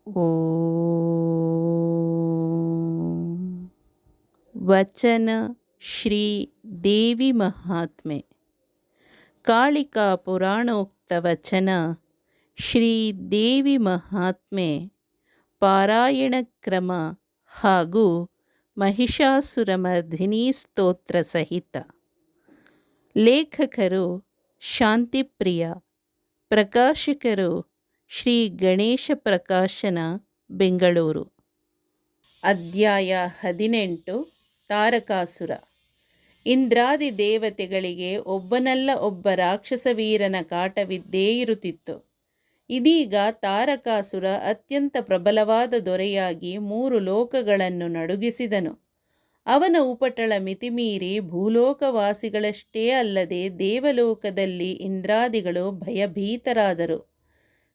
ಓಂ. ವಚನ ಶ್ರೀ ದೇವಿ ಮಹಾತ್ಮೆ. ಕಾಳಿಕಾ ಪುರಾಣೋಕ್ತ ವಚನ ಶ್ರೀ ದೇವಿ ಮಹಾತ್ಮೆ ಪಾರಾಯಣ ಕ್ರಮ ಹಾಗೂ ಮಹಿಷಾಸುರಮರ್ಧಿನಿ ಸ್ತೋತ್ರ ಸಹಿತ. ಲೇಖಕರು ಶಾಂತಿಪ್ರಿಯ. ಪ್ರಕಾಶಕರು ಶ್ರೀ ಗಣೇಶ ಪ್ರಕಾಶನ, ಬೆಂಗಳೂರು. ಅಧ್ಯಾಯ 18. ತಾರಕಾಸುರ. ಇಂದ್ರಾದಿ ದೇವತೆಗಳಿಗೆ ಒಬ್ಬನಲ್ಲ ಒಬ್ಬ ರಾಕ್ಷಸ ವೀರನ ಕಾಟವಿದ್ದೇ ಇರುತ್ತಿತ್ತು. ಇದೀಗ ತಾರಕಾಸುರ ಅತ್ಯಂತ ಪ್ರಬಲವಾದ ದೊರೆಯಾಗಿ 3 ಲೋಕಗಳನ್ನು ನಡುಗಿಸಿದನು. ಅವನ ಉಪಟಳ ಮಿತಿಮೀರಿ ಭೂಲೋಕವಾಸಿಗಳಷ್ಟೇ ಅಲ್ಲದೆ ದೇವಲೋಕದಲ್ಲಿ ಇಂದ್ರಾದಿಗಳು ಭಯಭೀತರಾದರು.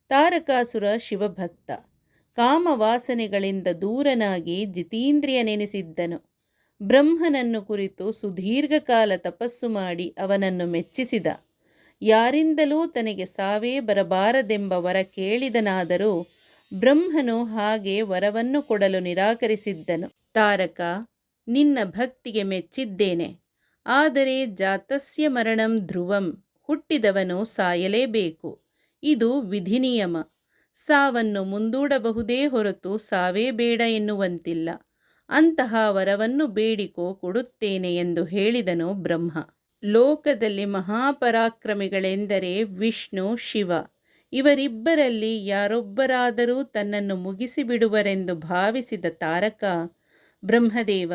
ತಾರಕಾಸುರ ಶಿವಭಕ್ತ, ಕಾಮವಾಸನೆಗಳಿಂದ ದೂರನಾಗಿ ಜಿತೇಂದ್ರಿಯನೆನಿಸಿದ್ದನು. ಬ್ರಹ್ಮನನ್ನು ಕುರಿತು ಸುದೀರ್ಘಕಾಲ ತಪಸ್ಸು ಮಾಡಿ ಅವನನ್ನು ಮೆಚ್ಚಿಸಿದ. ಯಾರಿಂದಲೂ ತನಗೆ ಸಾವೇ ಬರಬಾರದೆಂಬ ವರ ಕೇಳಿದನಾದರೂ ಬ್ರಹ್ಮನು ಹಾಗೆ ವರವನ್ನು ಕೊಡಲು ನಿರಾಕರಿಸಿದ್ದನು. ತಾರಕ, ನಿನ್ನ ಭಕ್ತಿಗೆ ಮೆಚ್ಚಿದ್ದೇನೆ. ಆದರೆ ಜಾತಸ್ಯ ಮರಣಂ ಧ್ರುವಂ, ಹುಟ್ಟಿದವನು ಸಾಯಲೇಬೇಕು. ಇದು ವಿಧಿನಿಯಮ. ಸಾವನ್ನು ಮುಂದೂಡಬಹುದೇ ಹೊರತು ಸಾವೇ ಬೇಡ ಎನ್ನುವಂತಿಲ್ಲ. ಅಂತಹ ವರವನ್ನು ಬೇಡಿಕೋ, ಕೊಡುತ್ತೇನೆ ಎಂದು ಹೇಳಿದನು ಬ್ರಹ್ಮ. ಲೋಕದಲ್ಲಿ ಮಹಾಪರಾಕ್ರಮಿಗಳೆಂದರೆ ವಿಷ್ಣು, ಶಿವ. ಇವರಿಬ್ಬರಲ್ಲಿ ಯಾರೊಬ್ಬರಾದರೂ ತನ್ನನ್ನು ಮುಗಿಸಿಬಿಡುವರೆಂದು ಭಾವಿಸಿದ ತಾರಕ, ಬ್ರಹ್ಮದೇವ,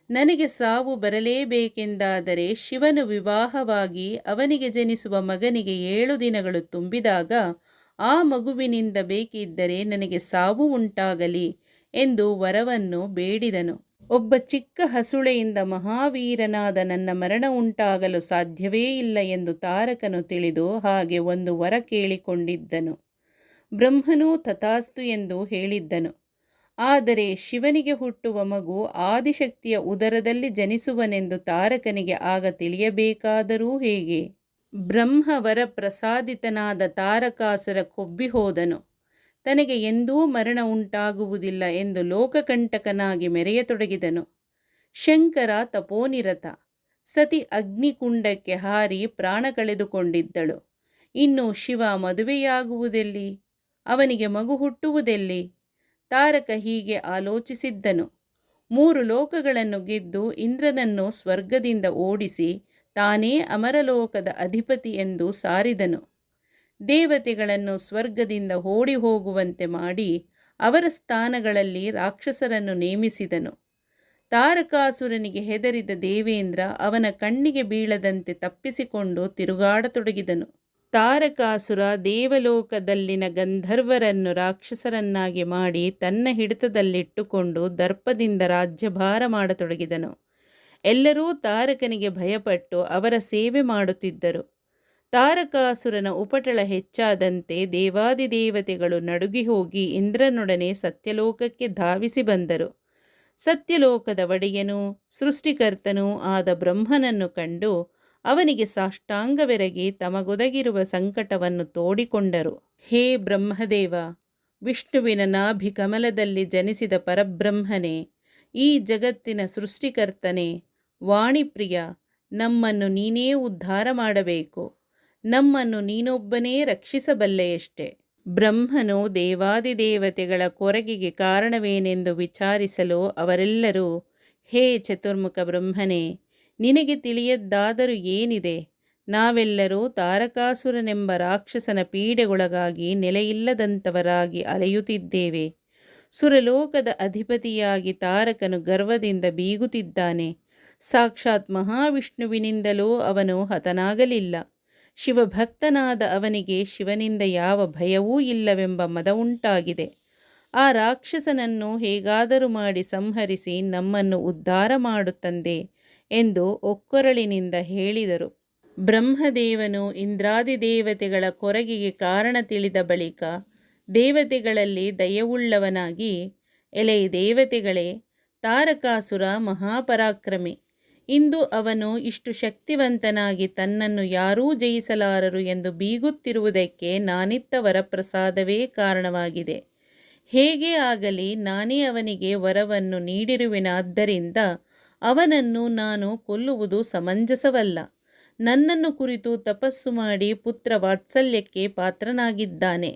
ನನಗೆ ಸಾವು ಬರಲೇಬೇಕೆಂದಾದರೆ ಶಿವನು ವಿವಾಹವಾಗಿ ಅವನಿಗೆ ಜನಿಸುವ ಮಗನಿಗೆ 7 ದಿನಗಳು ತುಂಬಿದಾಗ ಆ ಮಗುವಿನಿಂದ ಬೇಕಿದ್ದರೆ ನನಗೆ ಸಾವು ಉಂಟಾಗಲಿ ಎಂದು ವರವನ್ನು ಬೇಡಿದನು. ಒಬ್ಬ ಚಿಕ್ಕ ಹಸುಳೆಯಿಂದ ಮಹಾವೀರನಾದ ನನ್ನ ಮರಣ ಉಂಟಾಗಲು ಸಾಧ್ಯವೇ ಇಲ್ಲ ಎಂದು ತಾರಕನು ತಿಳಿದು ಹಾಗೆ ಒಂದು ವರ ಕೇಳಿಕೊಂಡಿದ್ದನು. ಬ್ರಹ್ಮನು ತಥಾಸ್ತು ಎಂದು ಹೇಳಿದ್ದನು. ಆದರೆ ಶಿವನಿಗೆ ಹುಟ್ಟುವ ಮಗು ಆದಿಶಕ್ತಿಯ ಉದರದಲ್ಲಿ ಜನಿಸುವನೆಂದು ತಾರಕನಿಗೆ ಆಗ ತಿಳಿಯಬೇಕಾದರೂ ಹೇಗೆ? ಬ್ರಹ್ಮವರ ಪ್ರಸಾದಿತನಾದ ತಾರಕಾಸುರ ಕೊಬ್ಬಿ ಹೋದನು. ತನಗೆ ಎಂದೂ ಮರಣ ಉಂಟಾಗುವುದಿಲ್ಲ ಎಂದು ಲೋಕಕಂಟಕನಾಗಿ ಮೆರೆಯತೊಡಗಿದನು. ಶಂಕರ ತಪೋನಿರತ. ಸತಿ ಅಗ್ನಿಕುಂಡಕ್ಕೆ ಹಾರಿ ಪ್ರಾಣ ಕಳೆದುಕೊಂಡಿದ್ದಳು. ಇನ್ನು ಶಿವ ಮದುವೆಯಾಗುವುದೆಲ್ಲಿ? ಅವನಿಗೆ ಮಗು ಹುಟ್ಟುವುದೆಲ್ಲಿ? ತಾರಕ ಹೀಗೆ ಆಲೋಚಿಸಿದ್ದನು. 3 ಲೋಕಗಳನ್ನು ಗೆದ್ದು ಇಂದ್ರನನ್ನು ಸ್ವರ್ಗದಿಂದ ಓಡಿಸಿ ತಾನೇ ಅಮರಲೋಕದ ಅಧಿಪತಿ ಎಂದು ಸಾರಿದನು. ದೇವತೆಗಳನ್ನು ಸ್ವರ್ಗದಿಂದ ಓಡಿ ಹೋಗುವಂತೆ ಮಾಡಿ ಅವರ ಸ್ಥಾನಗಳಲ್ಲಿ ರಾಕ್ಷಸರನ್ನು ನೇಮಿಸಿದನು. ತಾರಕಾಸುರನಿಗೆ ಹೆದರಿದ ದೇವೇಂದ್ರ ಅವನ ಕಣ್ಣಿಗೆ ಬೀಳದಂತೆ ತಪ್ಪಿಸಿಕೊಂಡು ತಿರುಗಾಡತೊಡಗಿದನು. ತಾರಕಾಸುರ ದೇವಲೋಕದಲ್ಲಿನ ಗಂಧರ್ವರನ್ನು ರಾಕ್ಷಸರನ್ನಾಗಿ ಮಾಡಿ ತನ್ನ ಹಿಡಿತದಲ್ಲಿಟ್ಟುಕೊಂಡು ದರ್ಪದಿಂದ ರಾಜ್ಯಭಾರ ಮಾಡತೊಡಗಿದನು. ಎಲ್ಲರೂ ತಾರಕನಿಗೆ ಭಯಪಟ್ಟು ಅವರ ಸೇವೆ ಮಾಡುತ್ತಿದ್ದರು. ತಾರಕಾಸುರನ ಉಪಟಳ ಹೆಚ್ಚಾದಂತೆ ದೇವಾದಿದೇವತೆಗಳು ನಡುಗಿ ಹೋಗಿ ಇಂದ್ರನೊಡನೆ ಸತ್ಯಲೋಕಕ್ಕೆ ಧಾವಿಸಿ ಬಂದರು. ಸತ್ಯಲೋಕದ ಒಡೆಯನೂ ಸೃಷ್ಟಿಕರ್ತನೂ ಆದ ಬ್ರಹ್ಮನನ್ನು ಕಂಡು ಅವನಿಗೆ ಸಾಷ್ಟಾಂಗವೆರಗಿ ತಮಗೊದಗಿರುವ ಸಂಕಟವನ್ನು ತೋಡಿಕೊಂಡರು. ಹೇ ಬ್ರಹ್ಮದೇವ, ವಿಷ್ಣುವಿನ ನಾಭಿ ಕಮಲದಲ್ಲಿ ಜನಿಸಿದ ಪರಬ್ರಹ್ಮನೇ, ಈ ಜಗತ್ತಿನ ಸೃಷ್ಟಿಕರ್ತನೇ, ವಾಣಿಪ್ರಿಯ, ನಮ್ಮನ್ನು ನೀನೇ ಉದ್ಧಾರ ಮಾಡಬೇಕು. ನಮ್ಮನ್ನು ನೀನೊಬ್ಬನೇ ರಕ್ಷಿಸಬಲ್ಲೆಯಷ್ಟೆ. ಬ್ರಹ್ಮನು ದೇವಾದಿದೇವತೆಗಳ ಕೊರಗಿಗೆ ಕಾರಣವೇನೆಂದು ವಿಚಾರಿಸಲು ಅವರೆಲ್ಲರೂ, ಹೇ ಚತುರ್ಮುಖ ಬ್ರಹ್ಮನೇ, ನಿನಗೆ ತಿಳಿಯದ್ದಾದರೂ ಏನಿದೆ? ನಾವೆಲ್ಲರೂ ತಾರಕಾಸುರನೆಂಬ ರಾಕ್ಷಸನ ಪೀಡೆಗೊಳಗಾಗಿ ನೆಲೆಯಿಲ್ಲದಂಥವರಾಗಿ ಅಲೆಯುತ್ತಿದ್ದೇವೆ. ಸುರಲೋಕದ ಅಧಿಪತಿಯಾಗಿ ತಾರಕನು ಗರ್ವದಿಂದ ಬೀಗುತ್ತಿದ್ದಾನೆ. ಸಾಕ್ಷಾತ್ ಮಹಾವಿಷ್ಣುವಿನಿಂದಲೂ ಅವನು ಹತನಾಗಲಿಲ್ಲ. ಶಿವಭಕ್ತನಾದ ಅವನಿಗೆ ಶಿವನಿಂದ ಯಾವ ಭಯವೂ ಇಲ್ಲವೆಂಬ ಮದ ಉಂಟಾಗಿದೆ. ಆ ರಾಕ್ಷಸನನ್ನು ಹೇಗಾದರೂ ಮಾಡಿ ಸಂಹರಿಸಿ ನಮ್ಮನ್ನು ಉದ್ಧಾರ ಮಾಡು ತಂದೆ ಎಂದು ಒಕ್ಕೊರಳಿನಿಂದ ಹೇಳಿದರು. ಬ್ರಹ್ಮದೇವನು ಇಂದ್ರಾದಿ ದೇವತೆಗಳ ಕೊರಗಿಗೆ ಕಾರಣ ತಿಳಿದ ಬಳಿಕ ದೇವತೆಗಳಲ್ಲಿ ದಯವುಳ್ಳವನಾಗಿ, ಎಲೈ ದೇವತೆಗಳೇ, ತಾರಕಾಸುರ ಮಹಾಪರಾಕ್ರಮಿ. ಇಂದು ಅವನು ಇಷ್ಟು ಶಕ್ತಿವಂತನಾಗಿ ತನ್ನನ್ನು ಯಾರೂ ಜಯಿಸಲಾರರು ಎಂದು ಬೀಗುತ್ತಿರುವುದಕ್ಕೆ ನಾನಿತ್ತ ವರಪ್ರಸಾದವೇ ಕಾರಣವಾಗಿದೆ. ಹೇಗೆ ಆಗಲಿ ನಾನೇ ಅವನಿಗೆ ವರವನ್ನು ನೀಡಿರುವೆನಾದ್ದರಿಂದ ಅವನನ್ನು ನಾನು ಕೊಲ್ಲುವುದು ಸಮಂಜಸವಲ್ಲ. ನನ್ನನ್ನು ಕುರಿತು ತಪಸ್ಸು ಮಾಡಿ ಪುತ್ರ ವಾತ್ಸಲ್ಯಕ್ಕೆ ಪಾತ್ರನಾಗಿದ್ದಾನೆ.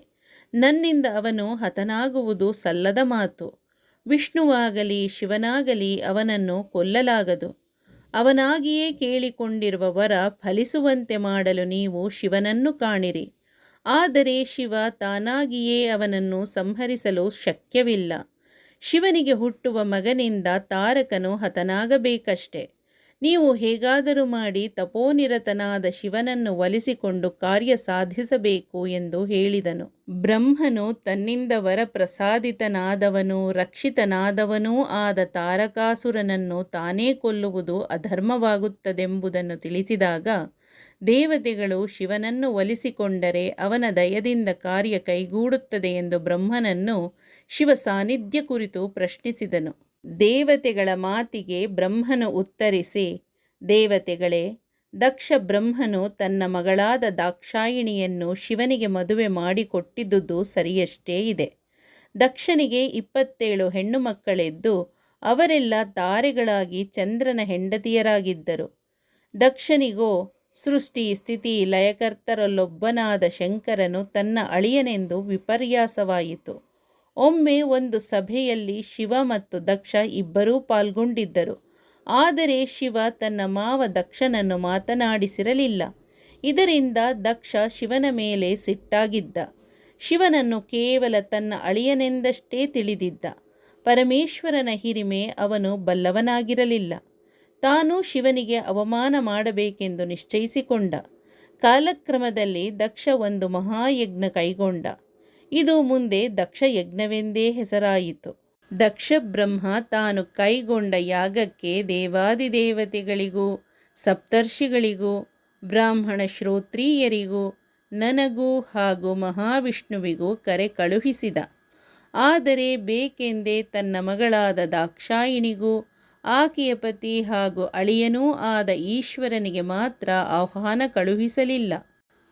ನನ್ನಿಂದ ಅವನು ಹತನಾಗುವುದು ಸಲ್ಲದ ಮಾತು. ವಿಷ್ಣುವಾಗಲಿ ಶಿವನಾಗಲಿ ಅವನನ್ನು ಕೊಲ್ಲಲಾಗದು. ಅವನಾಗಿಯೇ ಕೇಳಿಕೊಂಡಿರುವ ವರ ಫಲಿಸುವಂತೆ ಮಾಡಲು ನೀವು ಶಿವನನ್ನು ಕಾಣಿರಿ. ಆದರೆ ಶಿವ ತಾನಾಗಿಯೇ ಅವನನ್ನು ಸಂಹರಿಸಲು ಶಕ್ಯವಿಲ್ಲ. ಶಿವನಿಗೆ ಹುಟ್ಟುವ ಮಗನಿಂದ ತಾರಕನು ಹತನಾಗಬೇಕಷ್ಟೆ. ನೀವು ಹೇಗಾದರೂ ಮಾಡಿ ತಪೋನಿರತನಾದ ಶಿವನನ್ನು ಒಲಿಸಿಕೊಂಡು ಕಾರ್ಯ ಸಾಧಿಸಬೇಕು ಎಂದು ಹೇಳಿದನು. ಬ್ರಹ್ಮನು ತನ್ನಿಂದ ವರಪ್ರಸಾದಿತನಾದವನೂ ರಕ್ಷಿತನಾದವನೂ ಆದ ತಾರಕಾಸುರನನ್ನು ತಾನೇ ಕೊಲ್ಲುವುದು ಅಧರ್ಮವಾಗುತ್ತದೆಂಬುದನ್ನು ತಿಳಿಸಿದಾಗ ದೇವತೆಗಳು ಶಿವನನ್ನು ಒಲಿಸಿಕೊಂಡರೆ ಅವನ ದಯದಿಂದ ಕಾರ್ಯ ಕೈಗೂಡುತ್ತದೆ ಎಂದು ಬ್ರಹ್ಮನನ್ನು ಶಿವ ಸಾನ್ನಿಧ್ಯ ಕುರಿತು ಪ್ರಶ್ನಿಸಿದನು. ದೇವತೆಗಳ ಮಾತಿಗೆ ಬ್ರಹ್ಮನು ಉತ್ತರಿಸಿ, ದೇವತೆಗಳೇ, ದಕ್ಷ ಬ್ರಹ್ಮನು ತನ್ನ ಮಗಳಾದ ದಾಕ್ಷಾಯಿಣಿಯನ್ನು ಶಿವನಿಗೆ ಮದುವೆ ಮಾಡಿಕೊಟ್ಟಿದ್ದುದು ಸರಿಯಷ್ಟೇ ಇದೆ. ದಕ್ಷನಿಗೆ 27 ಹೆಣ್ಣು ಮಕ್ಕಳೆದ್ದು ಅವರೆಲ್ಲ ತಾರೆಗಳಾಗಿ ಚಂದ್ರನ ಹೆಂಡತಿಯರಾಗಿದ್ದರು. ದಕ್ಷನಿಗೋ ಸೃಷ್ಟಿ ಸ್ಥಿತಿ ಲಯಕರ್ತರಲ್ಲೊಬ್ಬನಾದ ಶಂಕರನು ತನ್ನ ಅಳಿಯನೆಂದು ವಿಪರ್ಯಾಸವಾಯಿತು. ಒಮ್ಮೆ ಒಂದು ಸಭೆಯಲ್ಲಿ ಶಿವ ಮತ್ತು ದಕ್ಷ ಇಬ್ಬರೂ ಪಾಲ್ಗೊಂಡಿದ್ದರು. ಆದರೆ ಶಿವ ತನ್ನ ಮಾವ ದಕ್ಷನನ್ನು ಮಾತನಾಡಿಸಿರಲಿಲ್ಲ. ಇದರಿಂದ ದಕ್ಷ ಶಿವನ ಮೇಲೆ ಸಿಟ್ಟಾಗಿದ್ದ. ಶಿವನನ್ನು ಕೇವಲ ತನ್ನ ಅಳಿಯನೆಂದಷ್ಟೇ ತಿಳಿದಿದ್ದ. ಪರಮೇಶ್ವರನ ಹಿರಿಮೆ ಅವನು ಬಲ್ಲವನಾಗಿರಲಿಲ್ಲ. ತಾನು ಶಿವನಿಗೆ ಅವಮಾನ ಮಾಡಬೇಕೆಂದು ನಿಶ್ಚಯಿಸಿಕೊಂಡ. ಕಾಲಕ್ರಮದಲ್ಲಿ ದಕ್ಷ ಒಂದು ಮಹಾಯಜ್ಞ ಕೈಗೊಂಡ. ಇದು ಮುಂದೆ ದಕ್ಷ ಯಜ್ಞವೆಂದೇ ಹೆಸರಾಯಿತು. ದಕ್ಷ ಬ್ರಹ್ಮ ತಾನು ಕೈಗೊಂಡ ಯಾಗಕ್ಕೆ ದೇವಾದಿದೇವತೆಗಳಿಗೂ ಸಪ್ತರ್ಷಿಗಳಿಗೂ ಬ್ರಾಹ್ಮಣ ಶ್ರೋತ್ರಿಯರಿಗೂ ನನಗೂ ಹಾಗೂ ಮಹಾವಿಷ್ಣುವಿಗೂ ಕರೆ ಕಳುಹಿಸಿದ. ಆದರೆ ಬೇಕೆಂದೇ ತನ್ನ ಮಗಳಾದ ದಾಕ್ಷಾಯಿಣಿಗೂ ಆಕೆಯ ಪತಿ ಹಾಗೂ ಅಳಿಯನೂ ಆದ ಈಶ್ವರನಿಗೆ ಮಾತ್ರ ಆಹ್ವಾನ ಕಳುಹಿಸಲಿಲ್ಲ.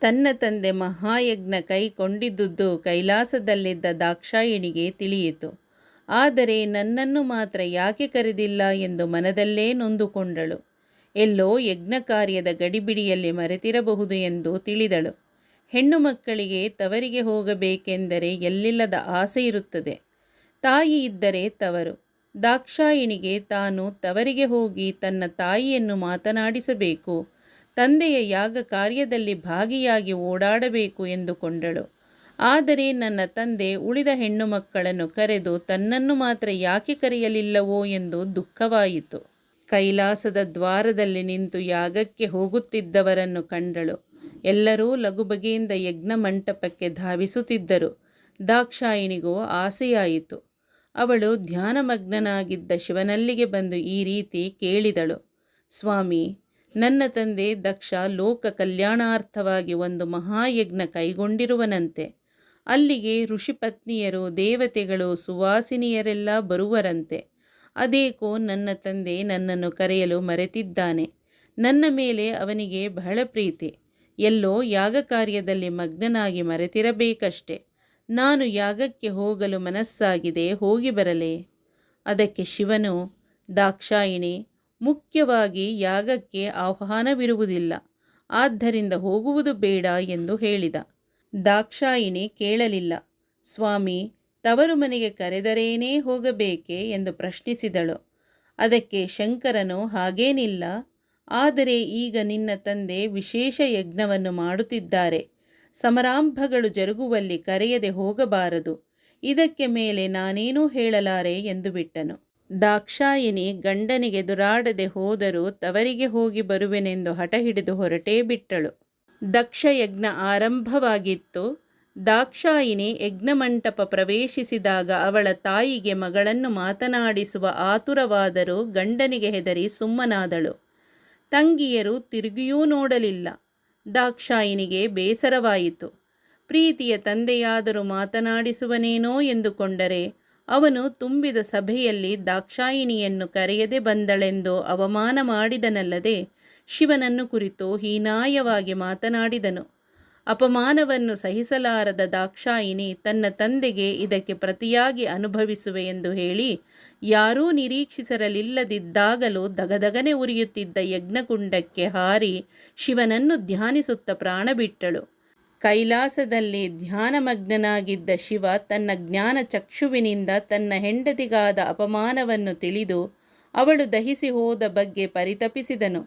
ತನ್ನ ತಂದೆ ಮಹಾಯಜ್ಞ ಕೈಗೊಂಡಿದ್ದುದು ಕೈಲಾಸದಲ್ಲಿದ್ದ ದಾಕ್ಷಾಯಿಣಿಗೆ ತಿಳಿಯಿತು. ಆದರೆ ನನ್ನನ್ನು ಮಾತ್ರ ಯಾಕೆ ಕರೆದಿಲ್ಲ ಎಂದು ಮನದಲ್ಲೇ ನೊಂದುಕೊಂಡಳು. ಎಲ್ಲೋ ಯಜ್ಞ ಕಾರ್ಯದ ಗಡಿಬಿಡಿಯಲ್ಲಿ ಮರೆತಿರಬಹುದು ಎಂದು ತಿಳಿದಳು. ಹೆಣ್ಣು ಮಕ್ಕಳಿಗೆ ತವರಿಗೆ ಹೋಗಬೇಕೆಂದರೆ ಎಲ್ಲಿಲ್ಲದ ಆಸೆ ಇರುತ್ತದೆ. ತಾಯಿ ಇದ್ದರೆ ತವರು. ದಾಕ್ಷಾಯಿಣಿಗೆ ತಾನು ತವರಿಗೆ ಹೋಗಿ ತನ್ನ ತಾಯಿಯನ್ನು ಮಾತನಾಡಿಸಬೇಕು, ತಂದೆಯ ಯಾಗ ಕಾರ್ಯದಲ್ಲಿ ಭಾಗಿಯಾಗಿ ಓಡಾಡಬೇಕು ಎಂದುಕೊಂಡಳು. ಆದರೆ ನನ್ನ ತಂದೆ ಉಳಿದ ಹೆಣ್ಣು ಮಕ್ಕಳನ್ನು ಕರೆದು ತನ್ನನ್ನು ಮಾತ್ರ ಯಾಕೆ ಕರೆಯಲಿಲ್ಲವೋ ಎಂದು ದುಃಖವಾಯಿತು. ಕೈಲಾಸದ ದ್ವಾರದಲ್ಲಿ ನಿಂತು ಯಾಗಕ್ಕೆ ಹೋಗುತ್ತಿದ್ದವರನ್ನು ಕಂಡಳು. ಎಲ್ಲರೂ ಲಗುಬಗೆಯಿಂದ ಯಜ್ಞ ಮಂಟಪಕ್ಕೆ ಧಾವಿಸುತ್ತಿದ್ದರು. ದಾಕ್ಷಾಯಿಣಿಗೂ ಆಸೆಯಾಯಿತು. ಅವಳು ಧ್ಯಾನಮಗ್ನನಾಗಿದ್ದ ಶಿವನಲ್ಲಿಗೆ ಬಂದು ಈ ರೀತಿ ಕೇಳಿದಳು. ಸ್ವಾಮಿ, ನನ್ನ ತಂದೆ ದಕ್ಷ ಲೋಕ ಕಲ್ಯಾಣಾರ್ಥವಾಗಿ ಒಂದು ಮಹಾಯಜ್ಞ ಕೈಗೊಂಡಿರುವನಂತೆ. ಅಲ್ಲಿಗೆ ಋಷಿಪತ್ನಿಯರು, ದೇವತೆಗಳು, ಸುವಾಸಿನಿಯರೆಲ್ಲ ಬರುವರಂತೆ. ಅದೇಕೋ ನನ್ನ ತಂದೆ ನನ್ನನ್ನು ಕರೆಯಲು ಮರೆತಿದ್ದಾನೆ. ನನ್ನ ಮೇಲೆ ಅವನಿಗೆ ಬಹಳ ಪ್ರೀತಿ. ಎಲ್ಲೋ ಯಾಗ ಕಾರ್ಯದಲ್ಲಿ ಮಗ್ನನಾಗಿ ಮರೆತಿರಬೇಕಷ್ಟೆ. ನಾನು ಯಾಗಕ್ಕೆ ಹೋಗಲು ಮನಸ್ಸಾಗಿದೆ, ಹೋಗಿ ಬರಲೇ? ಅದಕ್ಕೆ ಶಿವನು, ದಾಕ್ಷಾಯಿಣಿ, ಮುಖ್ಯವಾಗಿ ಯಾಗಕ್ಕೆ ಆಹ್ವಾನವಿರುವುದಿಲ್ಲ, ಆದ್ದರಿಂದ ಹೋಗುವುದು ಬೇಡ ಎಂದು ಹೇಳಿದ. ದಾಕ್ಷಾಯಿಣಿ ಕೇಳಲಿಲ್ಲ. ಸ್ವಾಮಿ, ತವರು ಮನೆಗೆ ಕರೆದರೇನೇ ಹೋಗಬೇಕೆ ಎಂದು ಪ್ರಶ್ನಿಸಿದಳು. ಅದಕ್ಕೆ ಶಂಕರನು, ಹಾಗೇನಿಲ್ಲ, ಆದರೆ ಈಗ ನಿನ್ನ ತಂದೆ ವಿಶೇಷ ಯಜ್ಞವನ್ನು ಮಾಡುತ್ತಿದ್ದಾರೆ. ಸಮಾರಂಭಗಳು ಜರುಗುವಲ್ಲಿ ಕರೆಯದೆ ಹೋಗಬಾರದು. ಇದಕ್ಕೆ ಮೇಲೆ ನಾನೇನೂ ಹೇಳಲಾರೆ ಎಂದು ಬಿಟ್ಟನು. ದಾಕ್ಷಾಯಿಣಿ ಗಂಡನಿಗೆ ದುರಾಡದೆ ಹೋದರೂ ತವರಿಗೆ ಹೋಗಿ ಬರುವೆನೆಂದು ಹಠ ಹಿಡಿದು ಹೊರಟೇ ಬಿಟ್ಟಳು. ದಕ್ಷ ಯಜ್ಞ ಆರಂಭವಾಗಿತ್ತು. ದಾಕ್ಷಾಯಿಣಿ ಯಜ್ಞಮಂಟಪ ಪ್ರವೇಶಿಸಿದಾಗ ಅವಳ ತಾಯಿಗೆ ಮಗಳನ್ನು ಮಾತನಾಡಿಸುವ ಆತುರವಾದರೂ ಗಂಡನಿಗೆ ಹೆದರಿ ಸುಮ್ಮನಾದಳು. ತಂಗಿಯರು ತಿರುಗಿಯೂ ನೋಡಲಿಲ್ಲ. ದಾಕ್ಷಾಯಿಣಿಗೆ ಬೇಸರವಾಯಿತು. ಪ್ರೀತಿಯ ತಂದೆಯಾದರೂ ಮಾತನಾಡಿಸುವನೇನೋ ಎಂದುಕೊಂಡರೆ ಅವನು ತುಂಬಿದ ಸಭೆಯಲ್ಲಿ ದಾಕ್ಷಾಯಿಣಿಯನ್ನು ಕರೆಯದೆ ಬಂದಳೆಂದು ಅವಮಾನ ಮಾಡಿದನಲ್ಲದೆ ಶಿವನನ್ನು ಕುರಿತು ಹೀನಾಯವಾಗಿ ಮಾತನಾಡಿದನು. ಅಪಮಾನವನ್ನು ಸಹಿಸಲಾರದ ದಾಕ್ಷಾಯಿನಿ ತನ್ನ ತಂದೆಗೆ ಇದಕ್ಕೆ ಪ್ರತಿಯಾಗಿ ಅನುಭವಿಸುವೆ ಎಂದು ಹೇಳಿ ಯಾರೂ ನಿರೀಕ್ಷಿಸಿರಲಿಲ್ಲದಿದ್ದಾಗಲೂ ದಗದಗನೆ ಉರಿಯುತ್ತಿದ್ದ ಯಜ್ಞಕುಂಡಕ್ಕೆ ಹಾರಿ ಶಿವನನ್ನು ಧ್ಯಾನಿಸುತ್ತಾ ಪ್ರಾಣ ಬಿಟ್ಟಳು. ಕೈಲಾಸದಲ್ಲಿ ಧ್ಯಾನಮಗ್ನನಾಗಿದ್ದ ಶಿವ ತನ್ನ ಜ್ಞಾನ ಚಕ್ಷುವಿನಿಂದ ತನ್ನ ಹೆಂಡತಿಗಾದ ಅಪಮಾನವನ್ನು ತಿಳಿದು ಅವಳು ದಹಿಸಿ ಹೋದ ಬಗ್ಗೆ ಪರಿತಪಿಸಿದನು.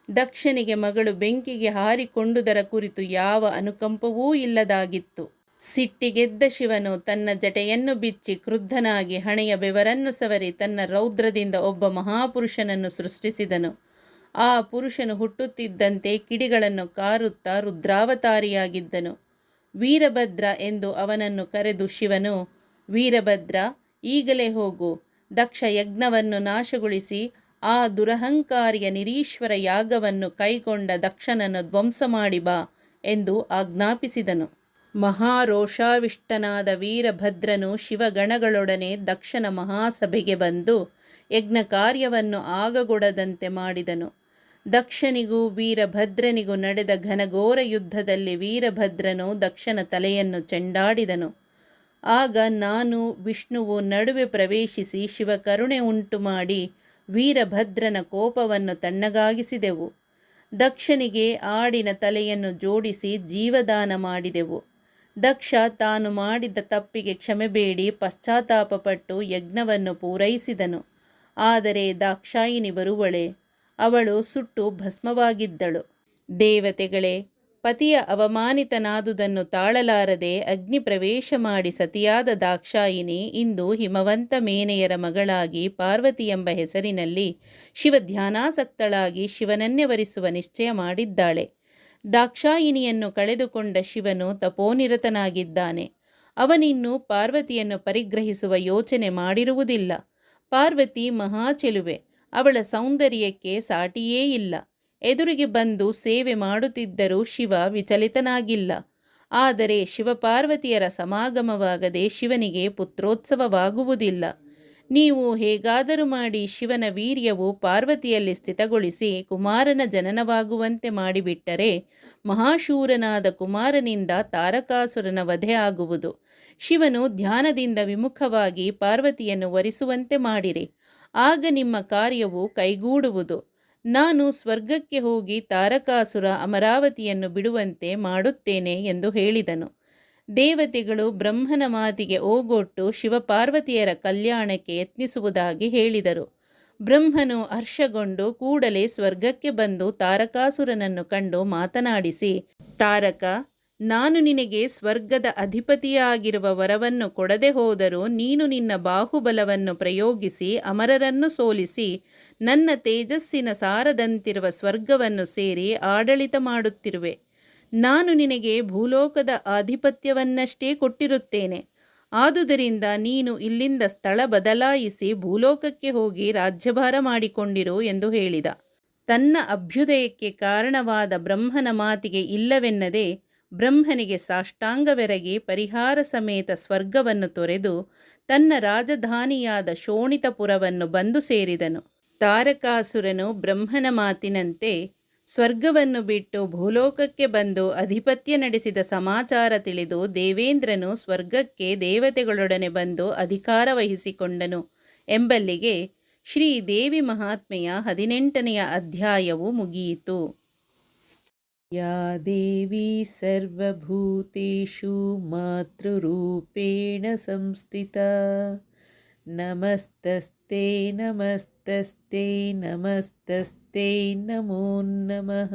ದಕ್ಷನಿಗೆ ಮಗಳು ಬೆಂಕಿಗೆ ಹಾರಿಕೊಂಡುದರ ಕುರಿತು ಯಾವ ಅನುಕಂಪವೂ ಇಲ್ಲದಾಗಿತ್ತು. ಸಿಟ್ಟಿಗೆದ್ದ ಶಿವನು ತನ್ನ ಜಟೆಯನ್ನು ಬಿಚ್ಚಿ ಕ್ರುದ್ಧನಾಗಿ ಹಣೆಯ ಬೆವರನ್ನು ಸವರಿ ತನ್ನ ರೌದ್ರದಿಂದ ಒಬ್ಬ ಮಹಾಪುರುಷನನ್ನು ಸೃಷ್ಟಿಸಿದನು. ಆ ಪುರುಷನು ಹುಟ್ಟುತ್ತಿದ್ದಂತೆ ಕಿಡಿಗಳನ್ನು ಕಾರುತ್ತಾ ರುದ್ರಾವತಾರಿಯಾಗಿದ್ದನು. ವೀರಭದ್ರ ಎಂದು ಅವನನ್ನು ಕರೆದು ಶಿವನು, ವೀರಭದ್ರ, ಈಗಲೇ ಹೋಗು, ದಕ್ಷ ಯಜ್ಞವನ್ನು ನಾಶಗೊಳಿಸಿ ಆ ದುರಹಂಕಾರಿಯ ನಿರೀಶ್ವರ ಯಾಗವನ್ನು ಕೈಗೊಂಡ ದಕ್ಷನನ್ನು ಧ್ವಂಸ ಮಾಡಿ ಬಾ ಎಂದು ಆಜ್ಞಾಪಿಸಿದನು. ಮಹಾರೋಷಾವಿಷ್ಟನಾದ ವೀರಭದ್ರನು ಶಿವಗಣಗಳೊಡನೆ ದಕ್ಷನ ಮಹಾಸಭೆಗೆ ಬಂದು ಯಜ್ಞ ಕಾರ್ಯವನ್ನು ಆಗಗೊಡದಂತೆ ಮಾಡಿದನು. ದಕ್ಷನಿಗೂ ವೀರಭದ್ರನಿಗೂ ನಡೆದ ಘನಘೋರ ಯುದ್ಧದಲ್ಲಿ ವೀರಭದ್ರನು ದಕ್ಷನ ತಲೆಯನ್ನು ಚೆಂಡಾಡಿದನು. ಆಗ ನಾನು ವಿಷ್ಣುವು ನಡುವೆ ಪ್ರವೇಶಿಸಿ ಶಿವ ಕರುಣೆ ಉಂಟು ಮಾಡಿ ವೀರಭದ್ರನ ಕೋಪವನ್ನು ತಣ್ಣಗಾಗಿಸಿದೆವು. ದಕ್ಷನಿಗೆ ಆಡಿನ ತಲೆಯನ್ನು ಜೋಡಿಸಿ ಜೀವದಾನ ಮಾಡಿದೆವು. ದಕ್ಷ ತಾನು ಮಾಡಿದ ತಪ್ಪಿಗೆ ಕ್ಷಮೆ ಬೇಡಿ ಪಶ್ಚಾತ್ತಾಪಪಟ್ಟು ಯಜ್ಞವನ್ನು ಪೂರೈಸಿದನು. ಆದರೆ ದಾಕ್ಷಾಯಿನಿ ಬರುವಳೆ, ಅವಳು ಸುಟ್ಟು ಭಸ್ಮವಾಗಿದ್ದಳು. ದೇವತೆಗಳೇ, ಪತಿಯ ಅವಮಾನಿತನಾದುದನ್ನು ತಾಳಲಾರದೆ ಅಗ್ನಿ ಪ್ರವೇಶ ಮಾಡಿ ಸತಿಯಾದ ದಾಕ್ಷಾಯಿನಿ ಇಂದು ಹಿಮವಂತ ಮೇನೆಯರ ಮಗಳಾಗಿ ಪಾರ್ವತಿ ಎಂಬ ಹೆಸರಿನಲ್ಲಿ ಶಿವಧ್ಯಾನಾಸಕ್ತಳಾಗಿ ಶಿವನನ್ನೇ ವರಿಸುವ ನಿಶ್ಚಯ ಮಾಡಿದ್ದಾಳೆ. ದಾಕ್ಷಾಯಿನಿಯನ್ನು ಕಳೆದುಕೊಂಡ ಶಿವನು ತಪೋನಿರತನಾಗಿದ್ದಾನೆ. ಅವನಿನ್ನೂ ಪಾರ್ವತಿಯನ್ನು ಪರಿಗ್ರಹಿಸುವ ಯೋಚನೆ ಮಾಡಿರುವುದಿಲ್ಲ. ಪಾರ್ವತಿ ಮಹಾಚೆಲುವೆ, ಅವಳ ಸೌಂದರ್ಯಕ್ಕೆ ಸಾಟಿಯೇ ಇಲ್ಲ. ಎದುರಿಗೆ ಬಂದು ಸೇವೆ ಮಾಡುತ್ತಿದ್ದರೂ ಶಿವ ವಿಚಲಿತನಾಗಿಲ್ಲ. ಆದರೆ ಶಿವಪಾರ್ವತಿಯರ ಸಮಾಗಮವಾಗದೆ ಶಿವನಿಗೆ ಪುತ್ರೋತ್ಸವವಾಗುವುದಿಲ್ಲ. ನೀವು ಹೇಗಾದರೂ ಮಾಡಿ ಶಿವನ ವೀರ್ಯವು ಪಾರ್ವತಿಯಲ್ಲಿ ಸ್ಥಿತಗೊಳಿಸಿ ಕುಮಾರನ ಜನನವಾಗುವಂತೆ ಮಾಡಿಬಿಟ್ಟರೆ ಮಹಾಶೂರನಾದ ಕುಮಾರನಿಂದ ತಾರಕಾಸುರನ ವಧೆ ಆಗುವುದು. ಶಿವನು ಧ್ಯಾನದಿಂದ ವಿಮುಖವಾಗಿ ಪಾರ್ವತಿಯನ್ನು ವರಿಸುವಂತೆ ಮಾಡಿರಿ, ಆಗ ನಿಮ್ಮ ಕಾರ್ಯವು ಕೈಗೂಡುವುದು. ನಾನು ಸ್ವರ್ಗಕ್ಕೆ ಹೋಗಿ ತಾರಕಾಸುರ ಅಮರಾವತಿಯನ್ನು ಬಿಡುವಂತೆ ಮಾಡುತ್ತೇನೆ ಎಂದು ಹೇಳಿದನು. ದೇವತೆಗಳು ಬ್ರಹ್ಮನ ಮಾತಿಗೆ ಓಗೊಟ್ಟು ಶಿವಪಾರ್ವತಿಯರ ಕಲ್ಯಾಣಕ್ಕೆ ಯತ್ನಿಸುವುದಾಗಿ ಹೇಳಿದರು. ಬ್ರಹ್ಮನು ಹರ್ಷಗೊಂಡು ಕೂಡಲೇ ಸ್ವರ್ಗಕ್ಕೆ ಬಂದು ತಾರಕಾಸುರನನ್ನು ಕಂಡು ಮಾತನಾಡಿಸಿ, ತಾರಕ, ನಾನು ನಿನಗೆ ಸ್ವರ್ಗದ ಅಧಿಪತಿಯಾಗಿರುವ ವರವನ್ನು ಕೊಡದೆ ಹೋದರೂ ನೀನು ನಿನ್ನ ಬಾಹುಬಲವನ್ನು ಪ್ರಯೋಗಿಸಿ ಅಮರರನ್ನು ಸೋಲಿಸಿ ನನ್ನ ತೇಜಸ್ಸಿನ ಸಾರದಂತಿರುವ ಸ್ವರ್ಗವನ್ನು ಸೇರಿ ಆಡಳಿತ ಮಾಡುತ್ತಿರುವೆ. ನಾನು ನಿನಗೆ ಭೂಲೋಕದ ಆಧಿಪತ್ಯವನ್ನಷ್ಟೇ ಕೊಟ್ಟಿರುತ್ತೇನೆ. ಆದುದರಿಂದ ನೀನು ಇಲ್ಲಿಂದ ಸ್ಥಳ ಬದಲಾಯಿಸಿ ಭೂಲೋಕಕ್ಕೆ ಹೋಗಿ ರಾಜ್ಯಭಾರ ಮಾಡಿಕೊಂಡಿರು ಎಂದು ಹೇಳಿದ. ತನ್ನ ಅಭ್ಯುದಯಕ್ಕೆ ಕಾರಣವಾದ ಬ್ರಹ್ಮನ ಮಾತಿಗೆ ಇಲ್ಲವೆನ್ನದೆ ಬ್ರಹ್ಮನಿಗೆ ಸಾಷ್ಟಾಂಗವೆರಗಿ ಪರಿಹಾರ ಸಮೇತ ಸ್ವರ್ಗವನ್ನು ತೊರೆದು ತನ್ನ ರಾಜಧಾನಿಯಾದ ಶೋಣಿತಪುರವನ್ನು ಬಂದು ಸೇರಿದನು. ತಾರಕಾಸುರನು ಬ್ರಹ್ಮನ ಮಾತಿನಂತೆ ಸ್ವರ್ಗವನ್ನು ಬಿಟ್ಟು ಭೂಲೋಕಕ್ಕೆ ಬಂದು ಅಧಿಪತ್ಯ ನಡೆಸಿದ ಸಮಾಚಾರ ತಿಳಿದು ದೇವೇಂದ್ರನು ಸ್ವರ್ಗಕ್ಕೆ ದೇವತೆಗಳೊಡನೆ ಬಂದು ಅಧಿಕಾರ ವಹಿಸಿಕೊಂಡನು ಎಂಬಲ್ಲಿಗೆ ಶ್ರೀದೇವಿ ಮಹಾತ್ಮೆಯ 18ನೆಯ ಅಧ್ಯಾಯವು ಮುಗಿಯಿತು. ಯಾ ದೇವಿ ಸರ್ವಭೂತೇಷು ಮಾತೃರೂಪೇಣ ಸಂಸ್ಥಿತಾ ನಮಸ್ತಸ್ತೆ ನಮಸ್ತಸ್ತೆ ನಮಸ್ತಸ್ತೆ ನಮೋ ನಮಃ.